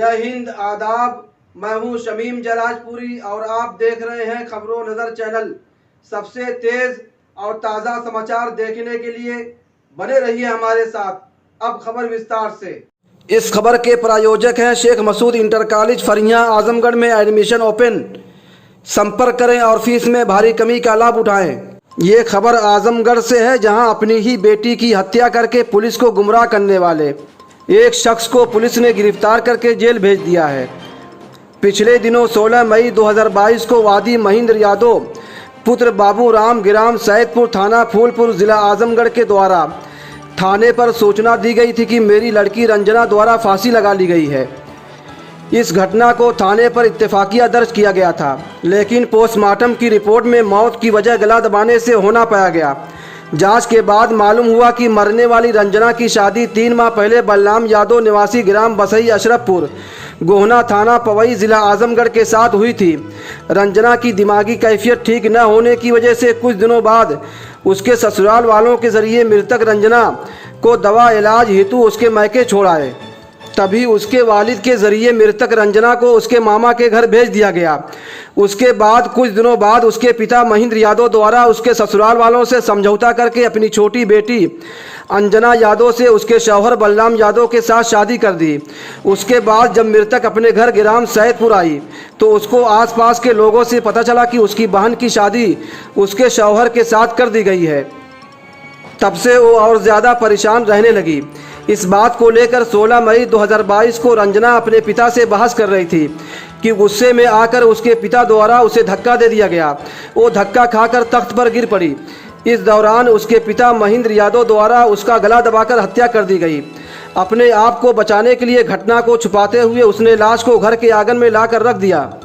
जय हिंद, आदाब। मैं हूं शमीम जराजपुरी और आप देख रहे हैं खबरों नज़र चैनल। सबसे तेज़ और ताज़ा समाचार देखने के लिए बने रहिए हमारे साथ। अब खबर विस्तार से। इस खबर के प्रायोजक हैं शेख मसूद इंटर कॉलेज फरियां, आजमगढ़ में एडमिशन ओपन। संपर्क करें और फीस में भारी कमी का लाभ उठाएं। ये खबर आजमगढ़ से है, जहां अपनी ही बेटी की हत्या करके पुलिस को गुमराह करने वाले एक शख्स को पुलिस ने गिरफ्तार करके जेल भेज दिया है। पिछले दिनों 16 मई 2022 को वादी महेंद्र यादव पुत्र बाबू राम ग्राम सैदपुर थाना फूलपुर जिला आजमगढ़ के द्वारा थाने पर सूचना दी गई थी कि मेरी लड़की रंजना द्वारा फांसी लगा ली गई है। इस घटना को थाने पर इत्तेफाकिया दर्ज किया गया था, लेकिन पोस्टमार्टम की रिपोर्ट में मौत की वजह गला दबाने से होना पाया गया। जांच के बाद मालूम हुआ कि मरने वाली रंजना की शादी 3 माह पहले बलराम यादव निवासी ग्राम बसई अशरफपुर गोहना थाना पवई जिला आजमगढ़ के साथ हुई थी। रंजना की दिमागी कैफियत ठीक न होने की वजह से कुछ दिनों बाद उसके ससुराल वालों के जरिए मृतक रंजना को दवा इलाज हेतु उसके मैके छोड़ आए। तभी उसके वालिद के जरिए मृतक रंजना को उसके मामा के घर भेज दिया गया। उसके बाद कुछ दिनों बाद उसके पिता महेंद्र यादव द्वारा उसके ससुराल वालों से समझौता करके अपनी छोटी बेटी अंजना यादव से उसके शौहर बलराम यादव के साथ शादी कर दी। उसके बाद जब मृतक अपने घर ग्राम सैदपुर आई तो उसको आसपास के लोगों से पता चला कि उसकी बहन की शादी उसके शौहर के साथ कर दी गई है। तब से वो और ज़्यादा परेशान रहने लगी। इस बात को लेकर 16 मई 2022 को रंजना अपने पिता से बहस कर रही थी कि गुस्से में आकर उसके पिता द्वारा उसे धक्का दे दिया गया। वो धक्का खाकर तख्त पर गिर पड़ी। इस दौरान उसके पिता महेंद्र यादव द्वारा उसका गला दबाकर हत्या कर दी गई। अपने आप को बचाने के लिए घटना को छुपाते हुए उसने लाश को घर के आंगन में लाकर रख दिया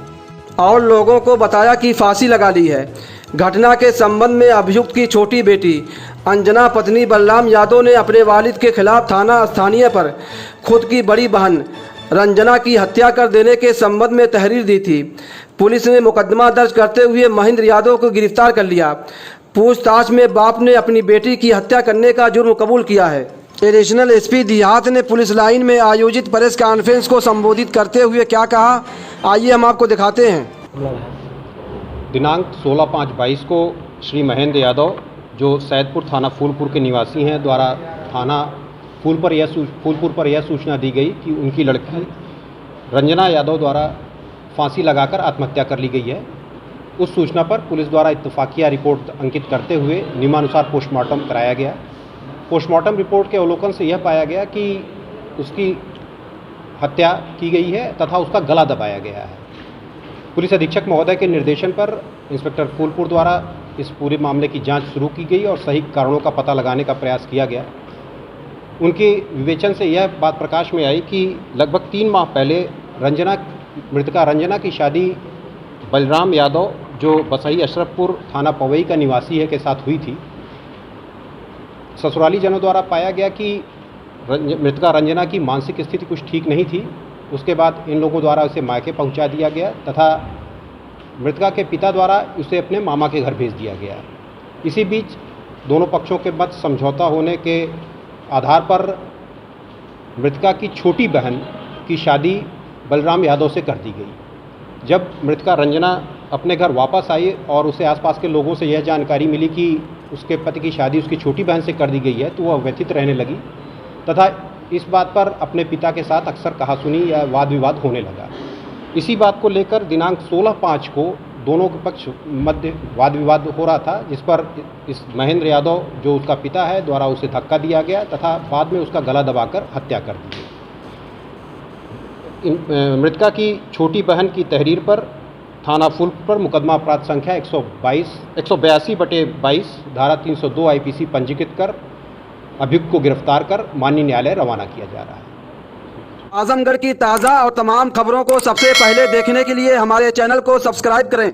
और लोगों को बताया कि फांसी लगा ली है। घटना के संबंध में अभियुक्त की छोटी बेटी अंजना पत्नी बलराम यादव ने अपने वालिद के खिलाफ थाना स्थानीय पर खुद की बड़ी बहन रंजना की हत्या कर देने के संबंध में तहरीर दी थी। पुलिस ने मुकदमा दर्ज करते हुए महेंद्र यादव को गिरफ्तार कर लिया। पूछताछ में बाप ने अपनी बेटी की हत्या करने का जुर्म कबूल किया है। एडिशनल एसपी देहात ने पुलिस लाइन में आयोजित प्रेस कॉन्फ्रेंस को संबोधित करते हुए क्या कहा, आइए हम आपको दिखाते हैं। दिनांक 16/5/22 को श्री महेंद्र यादव, जो सैदपुर थाना फूलपुर के निवासी हैं, द्वारा थाना फूलपुर पर यह सूचना दी गई कि उनकी लड़की रंजना यादव द्वारा फांसी लगाकर आत्महत्या कर ली गई है। उस सूचना पर पुलिस द्वारा इत्तफाकिया रिपोर्ट अंकित करते हुए नियमानुसार पोस्टमार्टम कराया गया। पोस्टमार्टम रिपोर्ट के अवलोकन से यह पाया गया कि उसकी हत्या की गई है तथा उसका गला दबाया गया है। पुलिस अधीक्षक महोदय के निर्देशन पर इंस्पेक्टर फूलपुर द्वारा इस पूरे मामले की जांच शुरू की गई और सही कारणों का पता लगाने का प्रयास किया गया। उनके विवेचन से यह बात प्रकाश में आई कि लगभग 3 माह पहले मृतका रंजना की शादी बलराम यादव, जो बसई अशरफपुर थाना पवई का निवासी है, के साथ हुई थी। ससुराली जनों द्वारा पाया गया कि मृतका रंजना की मानसिक स्थिति कुछ ठीक नहीं थी। उसके बाद इन लोगों द्वारा उसे मायके पहुंचा दिया गया तथा मृतका के पिता द्वारा उसे अपने मामा के घर भेज दिया गया। इसी बीच दोनों पक्षों के मध्य समझौता होने के आधार पर मृतका की छोटी बहन की शादी बलराम यादव से कर दी गई। जब मृतका रंजना अपने घर वापस आई और उसे आसपास के लोगों से यह जानकारी मिली कि उसके पति की शादी उसकी छोटी बहन से कर दी गई है, तो वह व्यथित रहने लगी तथा इस बात पर अपने पिता के साथ अक्सर कहासुनी या वाद विवाद होने लगा। इसी बात को लेकर दिनांक 16/5 को दोनों के पक्ष मध्य वाद विवाद हो रहा था, जिस पर इस महेंद्र यादव, जो उसका पिता है, द्वारा उसे धक्का दिया गया तथा बाद में उसका गला दबाकर हत्या कर दी गई। मृतका की छोटी बहन की तहरीर पर थाना फूलपुर पर मुकदमा अपराध संख्या 182/22 धारा 302 IPC पंजीकृत कर अभियुक्त को गिरफ्तार कर माननीय न्यायालय रवाना किया जा रहा है। आजमगढ़ की ताज़ा और तमाम खबरों को सबसे पहले देखने के लिए हमारे चैनल को सब्सक्राइब करें।